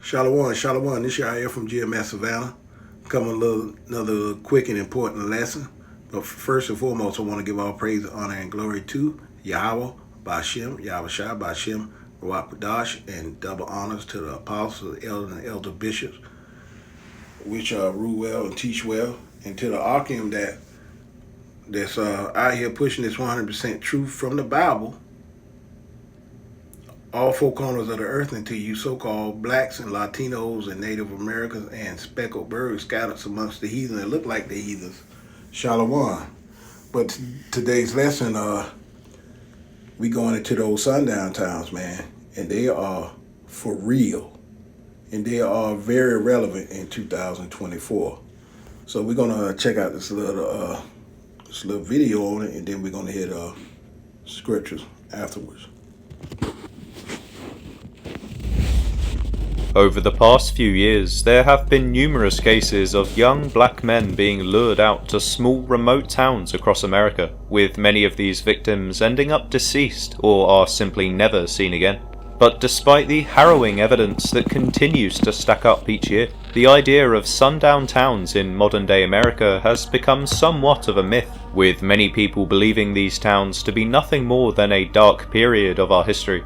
Shalom, Shalom. This year I hear from GMS Savannah. Coming another quick and important lesson. But first and foremost, I want to give all praise, honor, and glory to Yahweh, Bashem, Yahweh Shai, Bashem, Ruach Padash, and double honors to the apostles, the elders, and elder bishops, which rule well and teach well, and to the Arkim that's out here pushing this 100% truth from the Bible, all four corners of the earth, and to you so-called blacks and Latinos and Native Americans and speckled birds scattered amongst the heathen that look like the heathens. Shalom. But today's lesson, we going into those sundown towns, man, and they are for real, and they are very relevant in 2024. So we're gonna check out this little video on it, and then we're gonna hit scriptures afterwards. Over the past few years, there have been numerous cases of young black men being lured out to small remote towns across America, with many of these victims ending up deceased or are simply never seen again. But despite the harrowing evidence that continues to stack up each year, the idea of sundown towns in modern-day America has become somewhat of a myth, with many people believing these towns to be nothing more than a dark period of our history.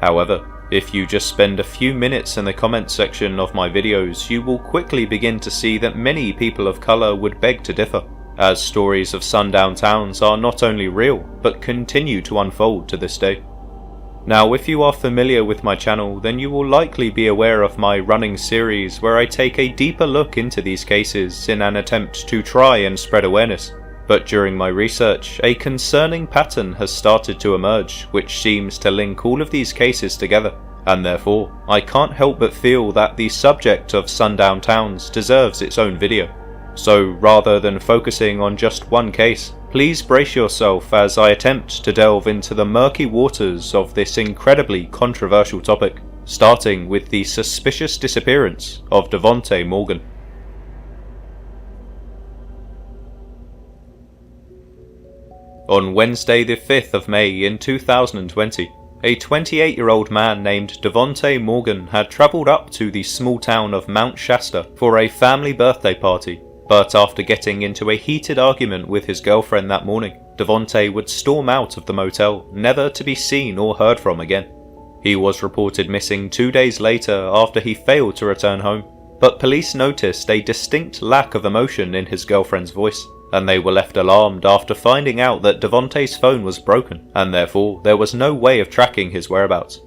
However, if you just spend a few minutes in the comment section of my videos, you will quickly begin to see that many people of colour would beg to differ, as stories of sundown towns are not only real, but continue to unfold to this day. Now, if you are familiar with my channel, then you will likely be aware of my running series where I take a deeper look into these cases in an attempt to try and spread awareness. But during my research, a concerning pattern has started to emerge which seems to link all of these cases together, and therefore I can't help but feel that the subject of sundown towns deserves its own video. So rather than focusing on just one case, please brace yourself as I attempt to delve into the murky waters of this incredibly controversial topic, starting with the suspicious disappearance of Devonte Morgan. On Wednesday the 5th of May in 2020, a 28-year-old man named Devonte Morgan had travelled up to the small town of Mount Shasta for a family birthday party, but after getting into a heated argument with his girlfriend that morning, Devonte would storm out of the motel, never to be seen or heard from again. He was reported missing 2 days later after he failed to return home, but police noticed a distinct lack of emotion in his girlfriend's voice, and they were left alarmed after finding out that Devonte's phone was broken, and therefore there was no way of tracking his whereabouts.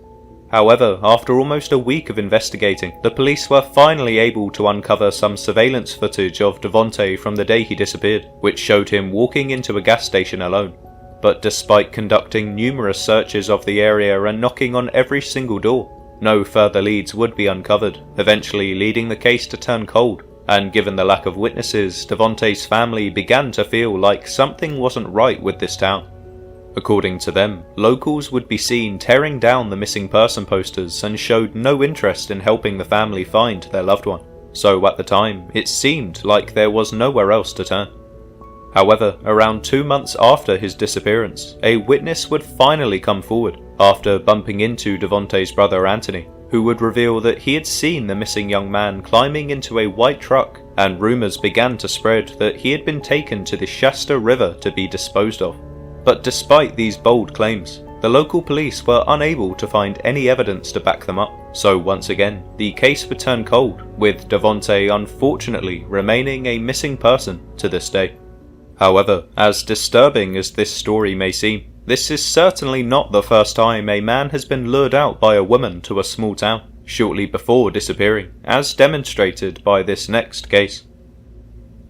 However, after almost a week of investigating, the police were finally able to uncover some surveillance footage of Devonte from the day he disappeared, which showed him walking into a gas station alone. But despite conducting numerous searches of the area and knocking on every single door, no further leads would be uncovered, eventually leading the case to turn cold. And given the lack of witnesses, Devonte's family began to feel like something wasn't right with this town. According to them, locals would be seen tearing down the missing person posters and showed no interest in helping the family find their loved one. So at the time, it seemed like there was nowhere else to turn. However, around 2 months after his disappearance, a witness would finally come forward after bumping into Devonte's brother Anthony, who would reveal that he had seen the missing young man climbing into a white truck, and rumours began to spread that he had been taken to the Shasta River to be disposed of. But despite these bold claims, the local police were unable to find any evidence to back them up, so once again, the case would turn cold, with Devonte unfortunately remaining a missing person to this day. However, as disturbing as this story may seem, this is certainly not the first time a man has been lured out by a woman to a small town, shortly before disappearing, as demonstrated by this next case.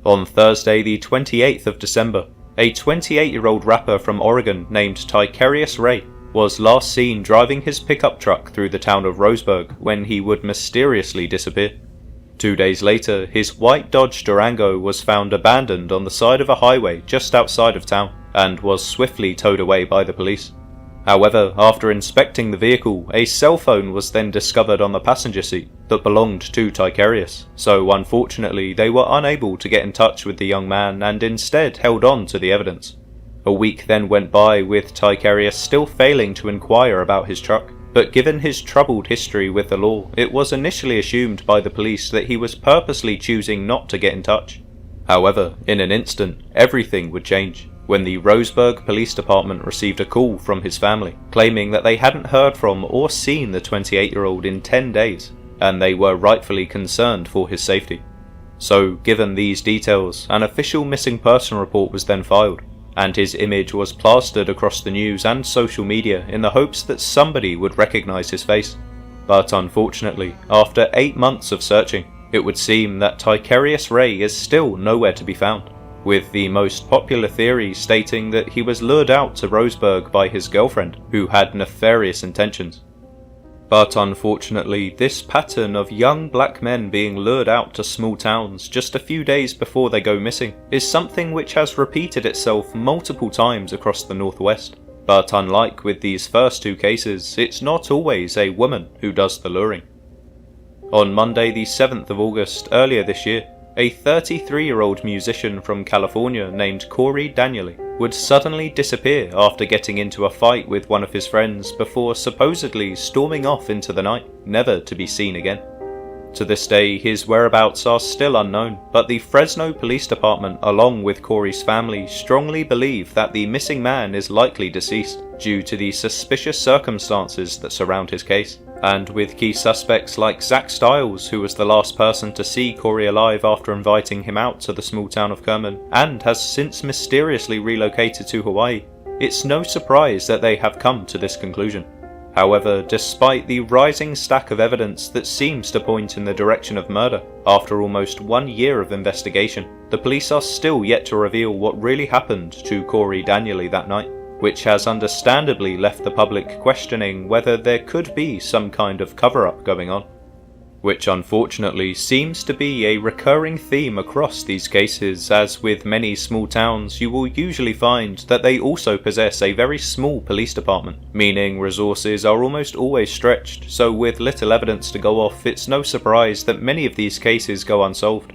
On Thursday the 28th of December, a 28-year-old rapper from Oregon named Ticarius Ray was last seen driving his pickup truck through the town of Roseburg when he would mysteriously disappear. 2 days later, his white Dodge Durango was found abandoned on the side of a highway just outside of town, and was swiftly towed away by the police. However, after inspecting the vehicle, a cell phone was then discovered on the passenger seat that belonged to Ticarius, so unfortunately they were unable to get in touch with the young man and instead held on to the evidence. A week then went by with Ticarius still failing to inquire about his truck, but given his troubled history with the law, it was initially assumed by the police that he was purposely choosing not to get in touch. However, in an instant, everything would change when the Roseburg Police Department received a call from his family, claiming that they hadn't heard from or seen the 28-year-old in 10 days, and they were rightfully concerned for his safety. So, given these details, an official missing person report was then filed, and his image was plastered across the news and social media in the hopes that somebody would recognise his face. But unfortunately, after 8 months of searching, it would seem that Tyquarius Ray is still nowhere to be found, with the most popular theory stating that he was lured out to Roseburg by his girlfriend, who had nefarious intentions. But unfortunately, this pattern of young black men being lured out to small towns just a few days before they go missing is something which has repeated itself multiple times across the Northwest. But unlike with these first two cases, it's not always a woman who does the luring. On Monday the 7th of August earlier this year, a 33-year-old musician from California named Corey Danieli would suddenly disappear after getting into a fight with one of his friends before supposedly storming off into the night, never to be seen again. To this day, his whereabouts are still unknown, but the Fresno Police Department, along with Corey's family, strongly believe that the missing man is likely deceased due to the suspicious circumstances that surround his case. And with key suspects like Zach Stiles, who was the last person to see Corey alive after inviting him out to the small town of Kerman, and has since mysteriously relocated to Hawaii, it's no surprise that they have come to this conclusion. However, despite the rising stack of evidence that seems to point in the direction of murder, after almost 1 year of investigation, the police are still yet to reveal what really happened to Corey Danieli that night, which has understandably left the public questioning whether there could be some kind of cover-up going on, which unfortunately seems to be a recurring theme across these cases, as with many small towns you will usually find that they also possess a very small police department, meaning resources are almost always stretched, so with little evidence to go off, it's no surprise that many of these cases go unsolved.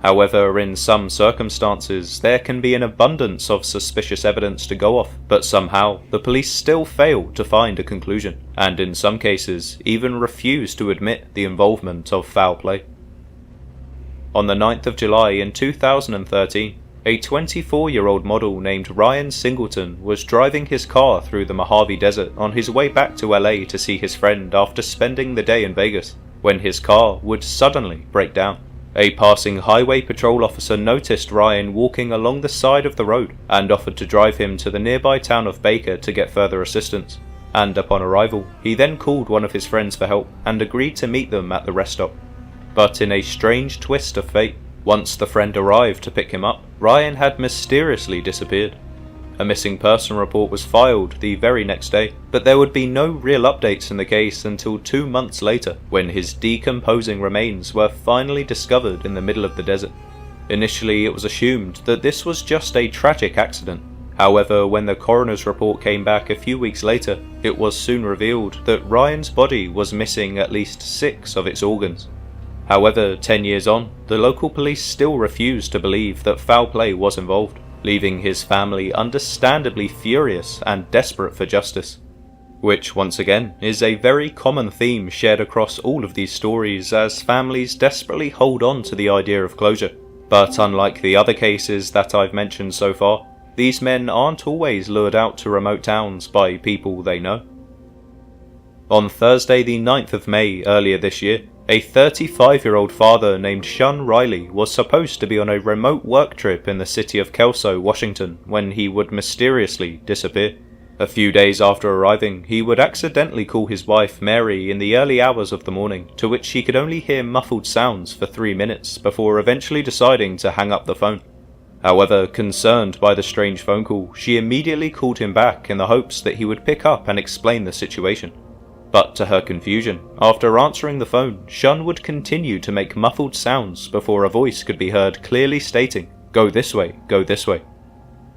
However, in some circumstances, there can be an abundance of suspicious evidence to go off, but somehow, the police still fail to find a conclusion, and in some cases, even refuse to admit the involvement of foul play. On the 9th of July in 2013, a 24-year-old model named Ryan Singleton was driving his car through the Mojave Desert on his way back to LA to see his friend after spending the day in Vegas, when his car would suddenly break down. A passing highway patrol officer noticed Ryan walking along the side of the road and offered to drive him to the nearby town of Baker to get further assistance, and upon arrival, he then called one of his friends for help and agreed to meet them at the rest stop. But in a strange twist of fate, once the friend arrived to pick him up, Ryan had mysteriously disappeared. A missing person report was filed the very next day, but there would be no real updates in the case until 2 months later, when his decomposing remains were finally discovered in the middle of the desert. Initially, it was assumed that this was just a tragic accident. However, when the coroner's report came back a few weeks later, it was soon revealed that Ryan's body was missing at least 6 of its organs. However, 10 years on, the local police still refused to believe that foul play was involved, leaving his family understandably furious and desperate for justice. Which, once again, is a very common theme shared across all of these stories, as families desperately hold on to the idea of closure. But unlike the other cases that I've mentioned so far, these men aren't always lured out to remote towns by people they know. On Thursday the 9th of May earlier this year, a 35-year-old father named Sean Riley was supposed to be on a remote work trip in the city of Kelso, Washington, when he would mysteriously disappear. A few days after arriving, he would accidentally call his wife Mary in the early hours of the morning, to which she could only hear muffled sounds for 3 minutes before eventually deciding to hang up the phone. However, concerned by the strange phone call, she immediately called him back in the hopes that he would pick up and explain the situation. But to her confusion, after answering the phone, Sean would continue to make muffled sounds before a voice could be heard clearly stating, "Go this way, go this way."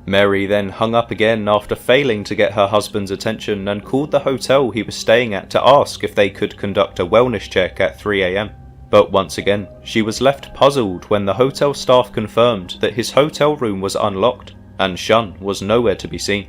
Mary then hung up again after failing to get her husband's attention and called the hotel he was staying at to ask if they could conduct a wellness check at 3 AM. But once again, she was left puzzled when the hotel staff confirmed that his hotel room was unlocked and Sean was nowhere to be seen.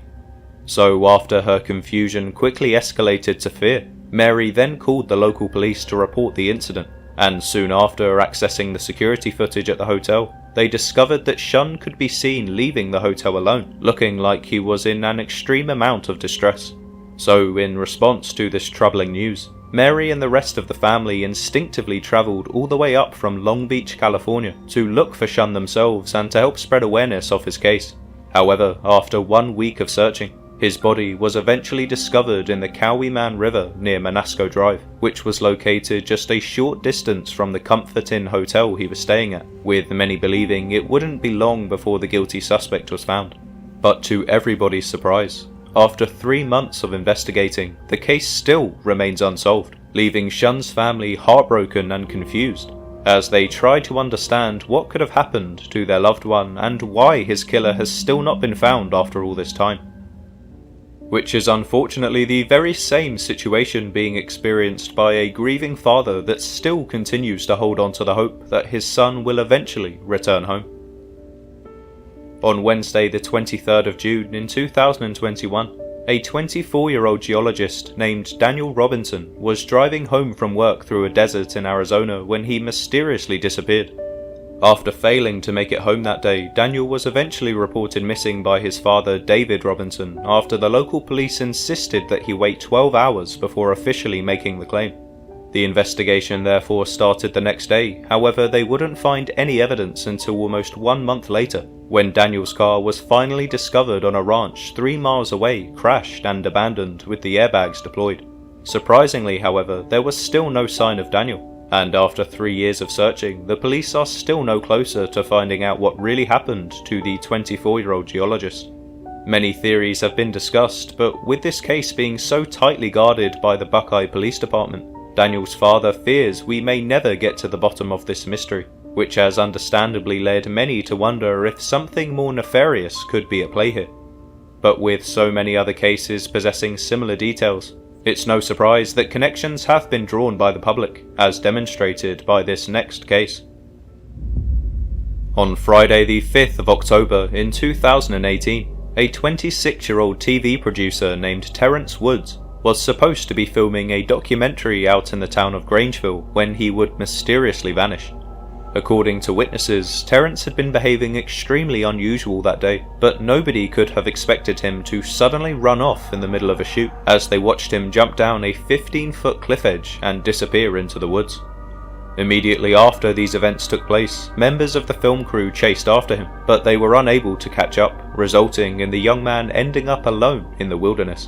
So after her confusion quickly escalated to fear, Mary then called the local police to report the incident, and soon after accessing the security footage at the hotel, they discovered that Shun could be seen leaving the hotel alone, looking like he was in an extreme amount of distress. So, in response to this troubling news, Mary and the rest of the family instinctively travelled all the way up from Long Beach, California, to look for Shun themselves and to help spread awareness of his case. However, after 1 week of searching, his body was eventually discovered in the Cowyman River near Manasco Drive, which was located just a short distance from the Comfort Inn hotel he was staying at, with many believing it wouldn't be long before the guilty suspect was found. But to everybody's surprise, after 3 months of investigating, the case still remains unsolved, leaving Shun's family heartbroken and confused, as they try to understand what could have happened to their loved one and why his killer has still not been found after all this time. Which is unfortunately the very same situation being experienced by a grieving father that still continues to hold on to the hope that his son will eventually return home. On Wednesday the 23rd of June in 2021, a 24-year-old geologist named Daniel Robinson was driving home from work through a desert in Arizona when he mysteriously disappeared. After failing to make it home that day, Daniel was eventually reported missing by his father David Robinson after the local police insisted that he wait 12 hours before officially making the claim. The investigation therefore started the next day, however they wouldn't find any evidence until almost 1 month later, when Daniel's car was finally discovered on a ranch 3 miles away, crashed and abandoned with the airbags deployed. Surprisingly, however, there was still no sign of Daniel. And after 3 years of searching, the police are still no closer to finding out what really happened to the 24-year-old geologist. Many theories have been discussed, but with this case being so tightly guarded by the Buckeye Police Department, Daniel's father fears we may never get to the bottom of this mystery, which has understandably led many to wonder if something more nefarious could be at play here. But with so many other cases possessing similar details, it's no surprise that connections have been drawn by the public, as demonstrated by this next case. On Friday the 5th of October in 2018, a 26-year-old TV producer named Terrence Woods was supposed to be filming a documentary out in the town of Grangeville when he would mysteriously vanish. According to witnesses, Terrence had been behaving extremely unusual that day, but nobody could have expected him to suddenly run off in the middle of a shoot, as they watched him jump down a 15-foot cliff edge and disappear into the woods. Immediately after these events took place, members of the film crew chased after him, but they were unable to catch up, resulting in the young man ending up alone in the wilderness.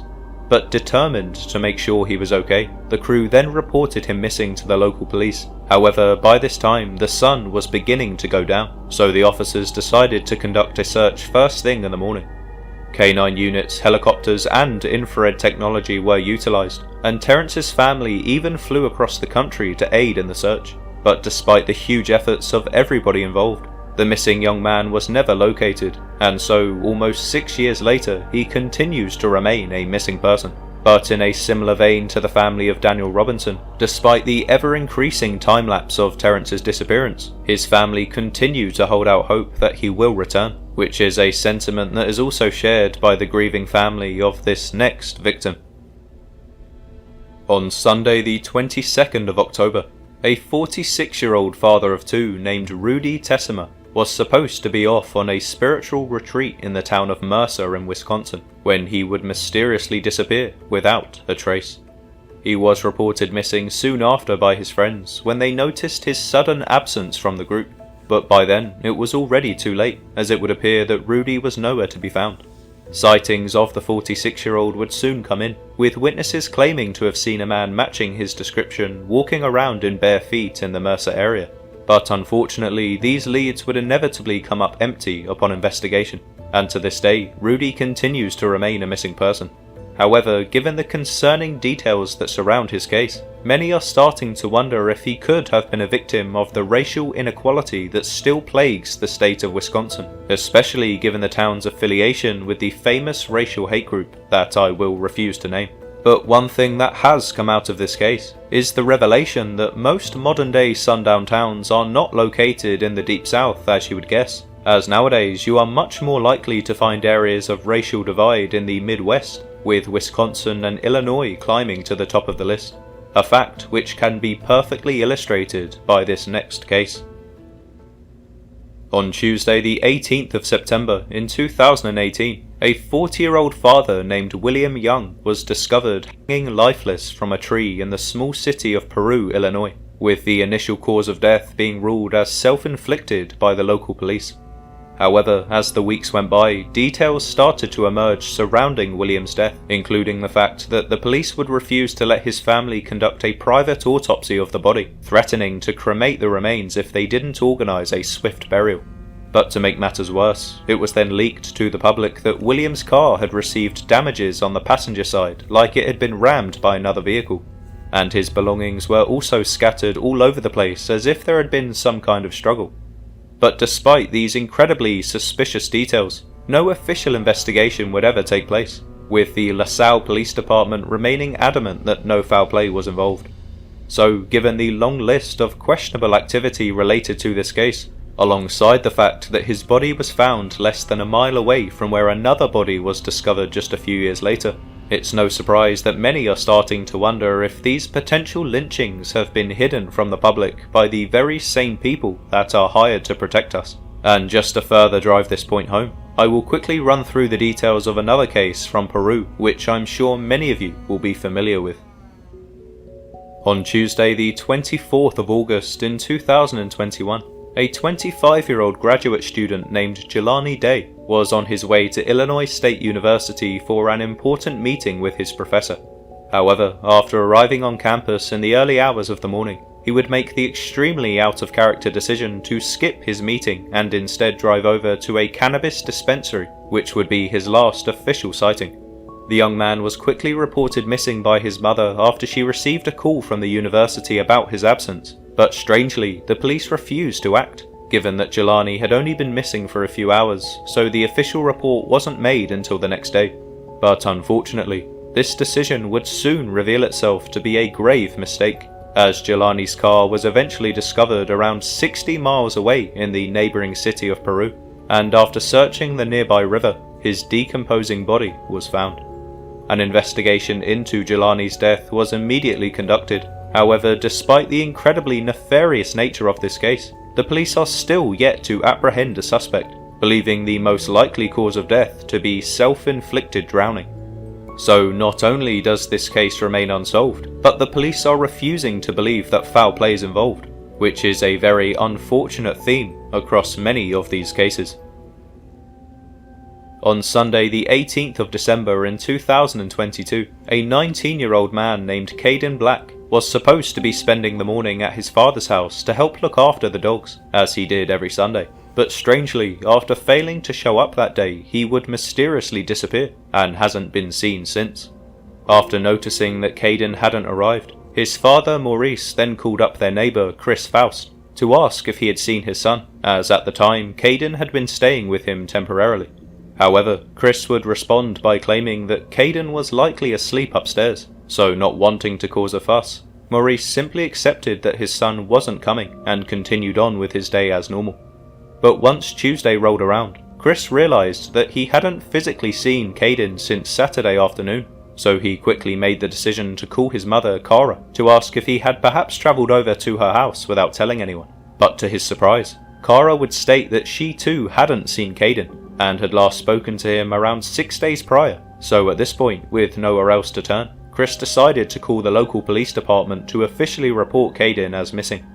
But determined to make sure he was okay, the crew then reported him missing to the local police. However, by this time, the sun was beginning to go down, so the officers decided to conduct a search first thing in the morning. K9 units, helicopters, and infrared technology were utilised, and Terrence's family even flew across the country to aid in the search. But despite the huge efforts of everybody involved, the missing young man was never located, and so almost 6 years later he continues to remain a missing person. But in a similar vein to the family of Daniel Robinson, despite the ever-increasing time-lapse of Terrence's disappearance, his family continue to hold out hope that he will return, which is a sentiment that is also shared by the grieving family of this next victim. On Sunday the 22nd of October, a 46-year-old father of two named Rudy Tessima was supposed to be off on a spiritual retreat in the town of Mercer in Wisconsin, when he would mysteriously disappear without a trace. He was reported missing soon after by his friends when they noticed his sudden absence from the group, but by then it was already too late, as it would appear that Rudy was nowhere to be found. Sightings of the 46-year-old would soon come in, with witnesses claiming to have seen a man matching his description walking around in bare feet in the Mercer area. But unfortunately, these leads would inevitably come up empty upon investigation, and to this day, Rudy continues to remain a missing person. However, given the concerning details that surround his case, many are starting to wonder if he could have been a victim of the racial inequality that still plagues the state of Wisconsin, especially given the town's affiliation with the famous racial hate group that I will refuse to name. But one thing that has come out of this case is the revelation that most modern-day sundown towns are not located in the Deep South as you would guess, as nowadays you are much more likely to find areas of racial divide in the Midwest, with Wisconsin and Illinois climbing to the top of the list, a fact which can be perfectly illustrated by this next case. On Tuesday the 18th of September in 2018, a 40-year-old father named William Young was discovered hanging lifeless from a tree in the small city of Peru, Illinois, with the initial cause of death being ruled as self-inflicted by the local police. However, as the weeks went by, details started to emerge surrounding William's death, including the fact that the police would refuse to let his family conduct a private autopsy of the body, threatening to cremate the remains if they didn't organise a swift burial. But to make matters worse, it was then leaked to the public that William's car had received damages on the passenger side, like it had been rammed by another vehicle, and his belongings were also scattered all over the place as if there had been some kind of struggle. But despite these incredibly suspicious details, no official investigation would ever take place, with the LaSalle Police Department remaining adamant that no foul play was involved. So, given the long list of questionable activity related to this case, alongside the fact that his body was found less than a mile away from where another body was discovered just a few years later, it's no surprise that many are starting to wonder if these potential lynchings have been hidden from the public by the very same people that are hired to protect us. And just to further drive this point home, I will quickly run through the details of another case from Peru, which I'm sure many of you will be familiar with. On Tuesday the 24th of August in 2021, a 25-year-old graduate student named Jelani Day was on his way to Illinois State University for an important meeting with his professor. However, after arriving on campus in the early hours of the morning, he would make the extremely out-of-character decision to skip his meeting and instead drive over to a cannabis dispensary, which would be his last official sighting. The young man was quickly reported missing by his mother after she received a call from the university about his absence. But strangely, the police refused to act, given that Jelani had only been missing for a few hours, so the official report wasn't made until the next day. But unfortunately, this decision would soon reveal itself to be a grave mistake, as Jelani's car was eventually discovered around 60 miles away in the neighbouring city of Peru, and after searching the nearby river, his decomposing body was found. An investigation into Jelani's death was immediately conducted. However, despite the incredibly nefarious nature of this case, the police are still yet to apprehend a suspect, believing the most likely cause of death to be self-inflicted drowning. So not only does this case remain unsolved, but the police are refusing to believe that foul play is involved, which is a very unfortunate theme across many of these cases. On Sunday the 18th of December in 2022, a 19-year-old man named Caden Black was supposed to be spending the morning at his father's house to help look after the dogs, as he did every Sunday. But strangely, after failing to show up that day, he would mysteriously disappear, and hasn't been seen since. After noticing that Caden hadn't arrived, his father Maurice then called up their neighbour Chris Faust to ask if he had seen his son, as at the time Caden had been staying with him temporarily. However, Chris would respond by claiming that Caden was likely asleep upstairs, so not wanting to cause a fuss, Maurice simply accepted that his son wasn't coming and continued on with his day as normal. But once Tuesday rolled around, Chris realised that he hadn't physically seen Caden since Saturday afternoon, so he quickly made the decision to call his mother, Cara, to ask if he had perhaps travelled over to her house without telling anyone. But to his surprise, Cara would state that she too hadn't seen Caden, and had last spoken to him around 6 days prior, so at this point, with nowhere else to turn, Chris decided to call the local police department to officially report Caden as missing.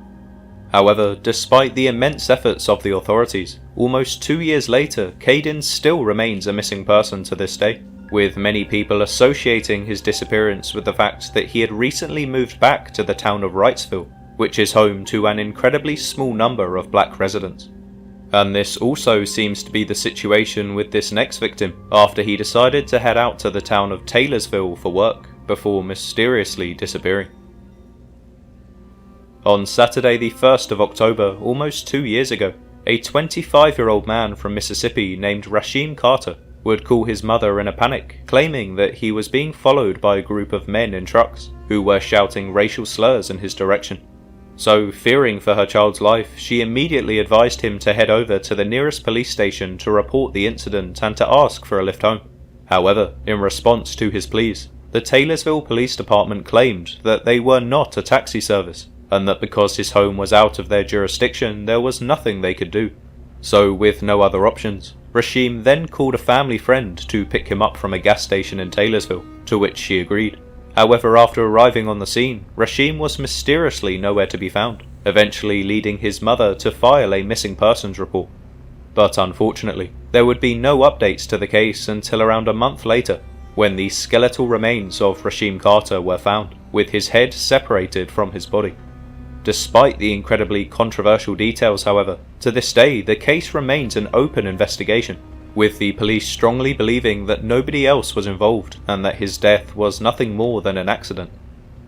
However, despite the immense efforts of the authorities, almost 2 years later, Caden still remains a missing person to this day, with many people associating his disappearance with the fact that he had recently moved back to the town of Wrightsville, which is home to an incredibly small number of black residents. And this also seems to be the situation with this next victim, after he decided to head out to the town of Taylorsville for work, before mysteriously disappearing. On Saturday the 1st of October, almost 2 years ago, a 25-year-old man from Mississippi named Rasheem Carter would call his mother in a panic, claiming that he was being followed by a group of men in trucks, who were shouting racial slurs in his direction. So, fearing for her child's life, she immediately advised him to head over to the nearest police station to report the incident and to ask for a lift home. However, in response to his pleas, the Taylorsville Police Department claimed that they were not a taxi service, and that because his home was out of their jurisdiction, there was nothing they could do. So, with no other options, Rashim then called a family friend to pick him up from a gas station in Taylorsville, to which she agreed. However, after arriving on the scene, Rashim was mysteriously nowhere to be found, eventually leading his mother to file a missing persons report. But unfortunately, there would be no updates to the case until around a month later, when the skeletal remains of Rashim Carter were found, with his head separated from his body. Despite the incredibly controversial details, however, to this day the case remains an open investigation, with the police strongly believing that nobody else was involved and that his death was nothing more than an accident.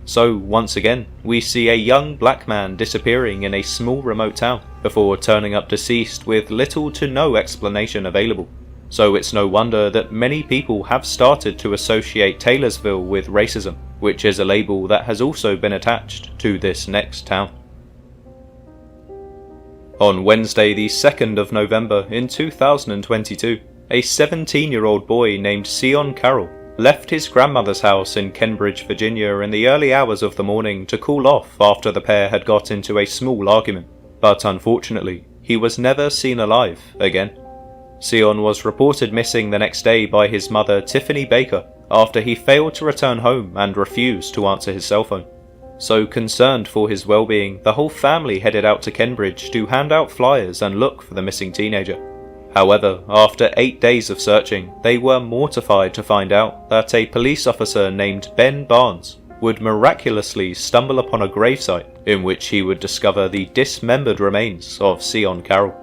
So once again, we see a young black man disappearing in a small remote town before turning up deceased with little to no explanation available. So it's no wonder that many people have started to associate Taylorsville with racism, which is a label that has also been attached to this next town. On Wednesday the 2nd of November in 2022, a 17-year-old boy named Sion Carroll left his grandmother's house in Kenbridge, Virginia in the early hours of the morning to cool off after the pair had got into a small argument, but unfortunately, he was never seen alive again. Sion was reported missing the next day by his mother Tiffany Baker after he failed to return home and refused to answer his cell phone. So concerned for his well-being, the whole family headed out to Kenbridge to hand out flyers and look for the missing teenager. However, after 8 days of searching, they were mortified to find out that a police officer named Ben Barnes would miraculously stumble upon a gravesite in which he would discover the dismembered remains of Sion Carroll.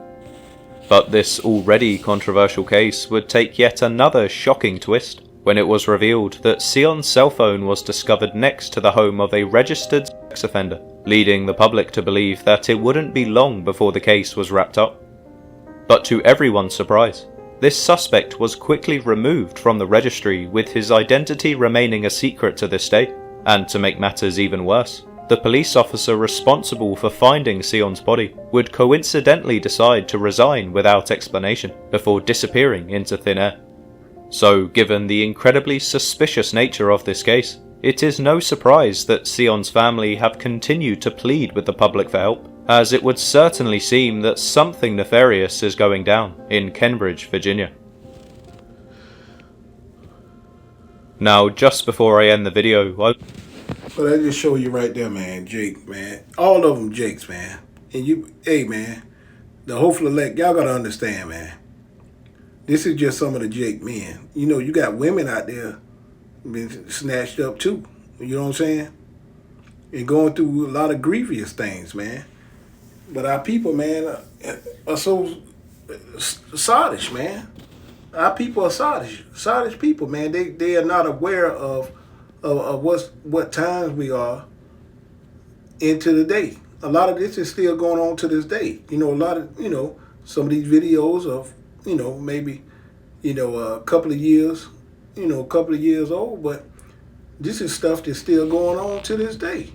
But this already controversial case would take yet another shocking twist when it was revealed that Sion's cell phone was discovered next to the home of a registered sex offender, leading the public to believe that it wouldn't be long before the case was wrapped up. But to everyone's surprise, this suspect was quickly removed from the registry, with his identity remaining a secret to this day. And to make matters even worse, the police officer responsible for finding Sion's body would coincidentally decide to resign without explanation before disappearing into thin air. So, given the incredibly suspicious nature of this case, it is no surprise that Sion's family have continued to plead with the public for help, as it would certainly seem that something nefarious is going down in Kenbridge, Virginia. Now, just before I end the video, But I just show you right there, man, Jake, man. All of them Jakes, man. And you, hey, man, the hopeful elect, y'all got to understand, man. This is just some of the Jake men. You know, you got women out there been snatched up too. You know what I'm saying? And going through a lot of grievous things, man. But our people, man, are so sottish, man. Our people are sottish people, man. They are not aware of what times we are into the day. A lot of this is still going on to this day. You know, a lot of, you know, some of these videos of, you know, maybe, you know, a couple of years old, but this is stuff that's still going on to this day.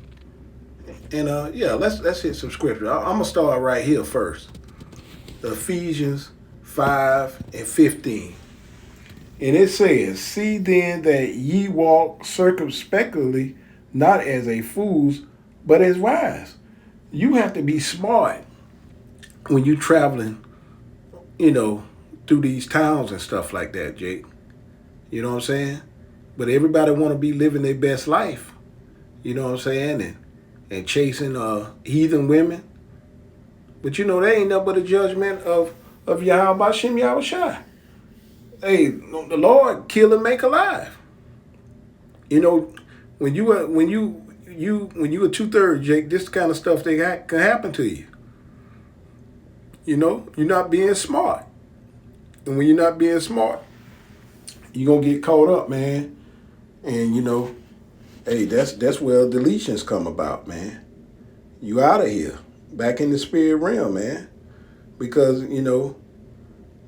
And yeah, let's hit some scripture. I'm gonna start right here first. Ephesians 5:15. And it says, "See then that ye walk circumspectly, not as a fools, but as wise." You have to be smart when you're traveling, you know, through these towns and stuff like that, Jake. You know what I'm saying? But everybody want to be living their best life. You know what I'm saying? And chasing heathen women. But you know, they ain't nothing but a judgment of Yahweh Shem Yahushai. Hey, the Lord kill and make alive. You know, when you a 2/3, Jake, this kind of stuff can happen to you. You know, you're not being smart. And when you're not being smart, you're going to get caught up, man. And, you know, hey, that's where deletions come about, man. You out of here. Back in the spirit realm, man. Because, you know,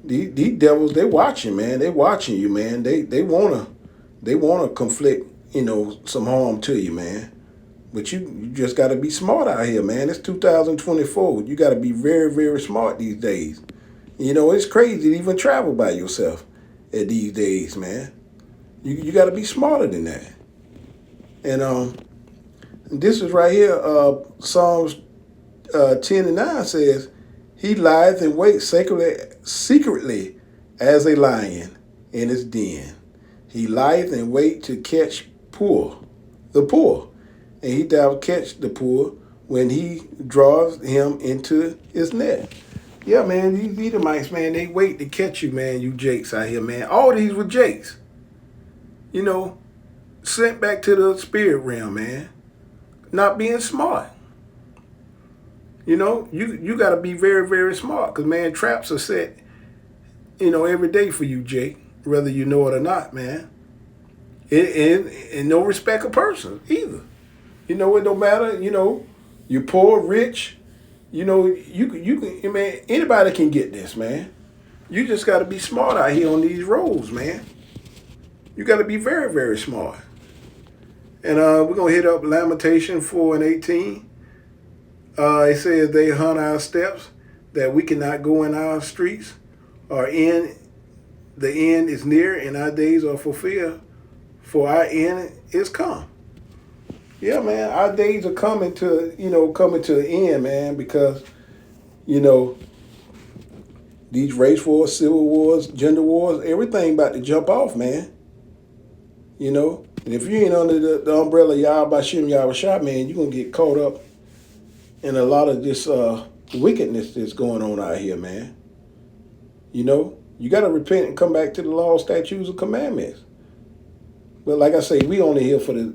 these devils, they watching, man. They watching you, man. They wanna conflict, you know, some harm to you, man. But you just got to be smart out here, man. It's 2024. You got to be very, very smart these days. You know, it's crazy to even travel by yourself at these days, man. You got to be smarter than that. And this is right here. Psalms 10:9 says, "He lieth and waits secretly as a lion in his den. He lieth and wait to catch the poor, and he shall catch the poor when he draws him into his net." Yeah, man, these Edomites, man, they wait to catch you, man. You jakes out here, man. All these were jakes. You know, sent back to the spirit realm, man. Not being smart. You know, you got to be very, very smart because, man, traps are set, every day for you, Jake, whether you know it or not, man. In no respect of person either. It don't matter, you're poor, rich, you can, man, anybody can get this, man. You just got to be smart out here on these roads, man. You got to be very, very smart. And we're going to hit up Lamentation 4:18. It says, "They hunt our steps, that we cannot go in our streets. The end is near, and our days are fulfilled, for our end is come." Yeah, man, our days are coming to the end, man, because, these race wars, civil wars, gender wars, everything about to jump off, man. And if you ain't under the umbrella of Yahweh Shem Yahweh, man, you're going to get caught up in a lot of this wickedness that's going on out here, man. You got to repent and come back to the law, statutes, and commandments. But like I say, we only here for the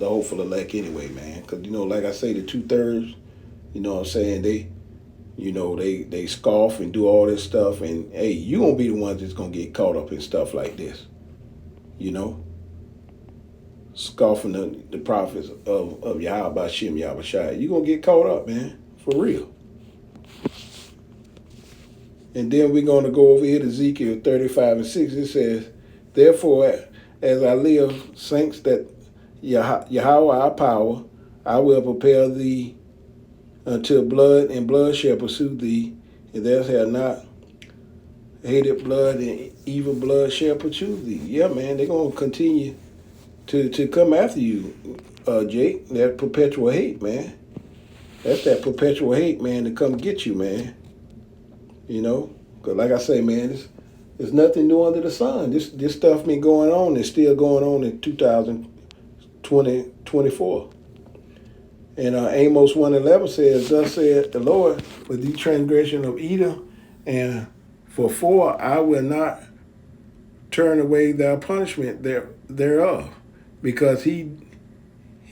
hopeful elect anyway, man. Because, like I say, the 2/3, what I'm saying, they scoff and do all this stuff. And, hey, you going to be the ones that's going to get caught up in stuff like this. Scoffing the prophets of Yahweh Shem Yahweh. You're going to get caught up, man, for real. And then we're going to go over here to Ezekiel 35:6. It says, "Therefore, as I live, saints, that Yahweh our power, I will prepare thee until blood, and blood shall pursue thee, and thou shalt not hated blood, and evil blood shall pursue thee." Yeah, man, they're going to continue to come after you, Jake. That perpetual hate, man. That's that perpetual hate, man, to come get you, man. Because like I say, man, there's nothing new under the sun. This stuff been going on. It's still going on in 2024. And Amos 1:11 says, "Thus saith the Lord, for the transgression of Edom, and for I will not turn away thy punishment thereof, because he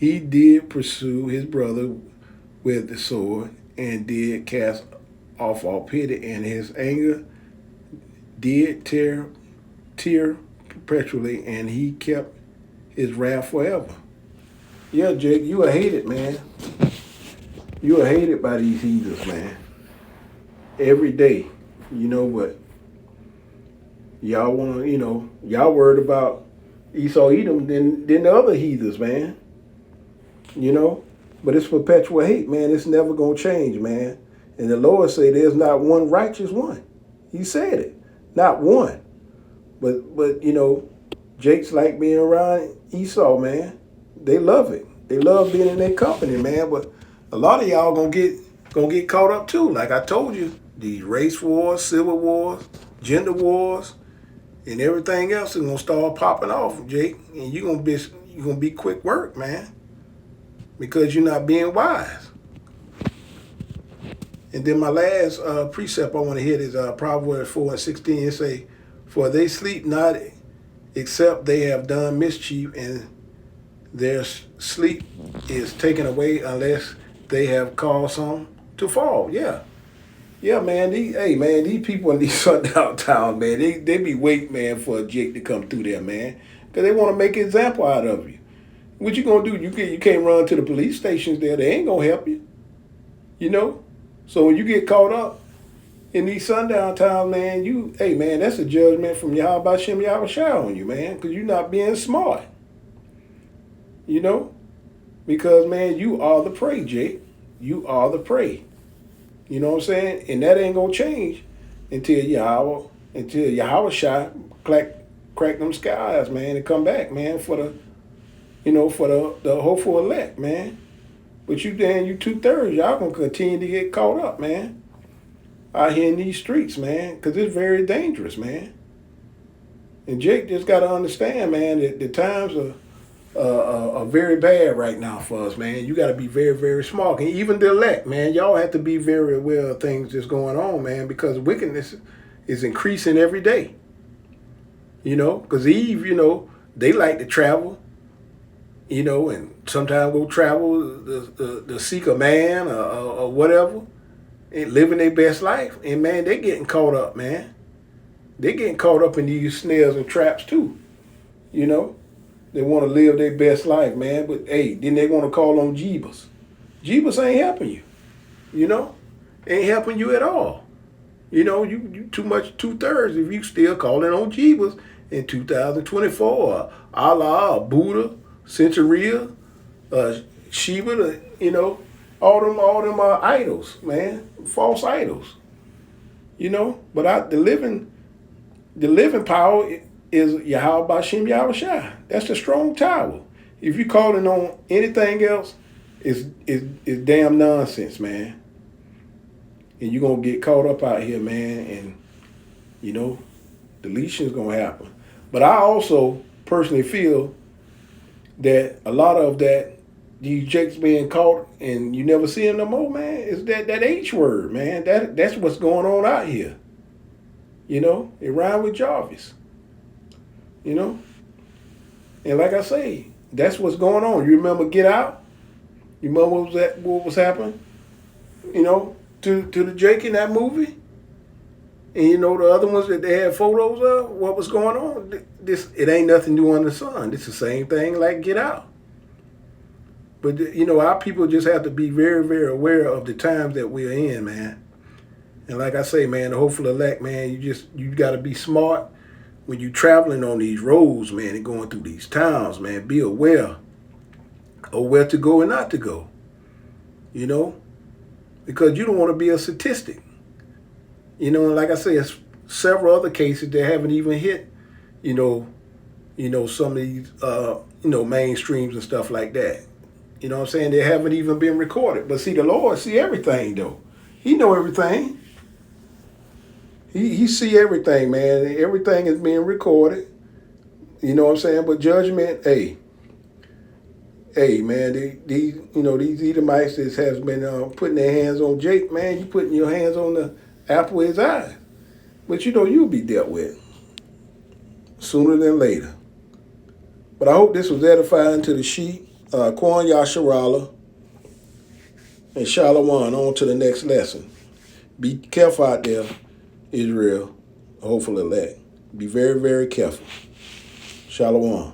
did pursue his brother with the sword, and did cast off all pity, and his anger did tear perpetually, and he kept his wrath forever." Yeah, Jake, you are hated, man. You are hated by these heathens, man. Every day. But y'all want to, y'all worried about Esau, Edom than the other heathens, man. But it's perpetual hate, man. It's never going to change, man. And the Lord say there's not one righteous one. He said it. Not one. But Jake's like being around Esau, man. They love it. They love being in their company, man. But a lot of y'all gonna get caught up too. Like I told you, these race wars, civil wars, gender wars, and everything else is gonna start popping off, Jake. And you're gonna be quick work, man. Because you're not being wise. And then my last precept I want to hit is Proverbs 4:16. It say, "For they sleep not, except they have done mischief, and their sleep is taken away unless they have caused some to fall." Yeah, man. These people in these sundown towns, man, they be waiting, man, for a Jake to come through there, man, because they want to make an example out of you. What you gonna do? You can't run to the police stations there. They ain't gonna help you. So when you get caught up in these sundown towns, man, that's a judgment from Yahweh Shem Yahweh on you, man, because you're not being smart. Because, man, you are the prey, Jake. You are the prey. You know what I'm saying? And that ain't going to change until Yahweh Shai crack them skies, man, and come back, man, for the, for the hopeful elect, man. But you 2/3, y'all gonna continue to get caught up, man, out here in these streets, man, because it's very dangerous, man. And Jake just got to understand, man, that the times are very bad right now for us, man. You got to be very, very smart. And even the elect, man, y'all have to be very aware of things that's going on, man, because wickedness is increasing every day. Because Eve, they like to travel, and sometimes go travel to seek a man or whatever, and living their best life. And, man, they getting caught up, man. They're getting caught up in these snares and traps, too. They want to live their best life, man. But, hey, then they want to call on Jeebus. Jeebus ain't helping you, Ain't helping you at all. You too much 2/3 if you still calling on Jeebus in 2024. Allah, Buddha, Centuria, Shiva, all them idols, man. False idols. But the living power is Yahweh Bashim Yahushua. That's the strong tower. If you calling on anything else, it's damn nonsense, man. And you're going to get caught up out here, man, and, deletion's going to happen. But I also personally feel that a lot of that, these jakes being caught and you never see them no more, man, is that H word, man. That's what's going on out here. It rhymes with Jarvis. And like I say, that's what's going on. You remember Get Out? You remember what was happening? To the Jake in that movie? And the other ones that they had photos of, what was going on? It ain't nothing new under the sun. It's the same thing like Get Out. But our people just have to be very, very aware of the times that we're in, man. And like I say, man, the hopeful elect, man, you got to be smart when you traveling on these roads, man, and going through these towns, man. Be aware of where to go and not to go, because you don't want to be a statistic. And like I say, it's several other cases that haven't even hit, some of these, mainstreams and stuff like that. You know what I'm saying? They haven't even been recorded. But see, the Lord see everything, though. He know everything. He see everything, man. Everything is being recorded. You know what I'm saying? But judgment, hey, man, these Edomites that has been putting their hands on Jake, man, you putting your hands on the apple of his eye. But you'll be dealt with sooner than later. But I hope this was edifying to the sheep. Kwan Yasharala and Shalom. On to the next lesson. Be careful out there, Israel, hopeful elect. Be very, very careful. Shalom.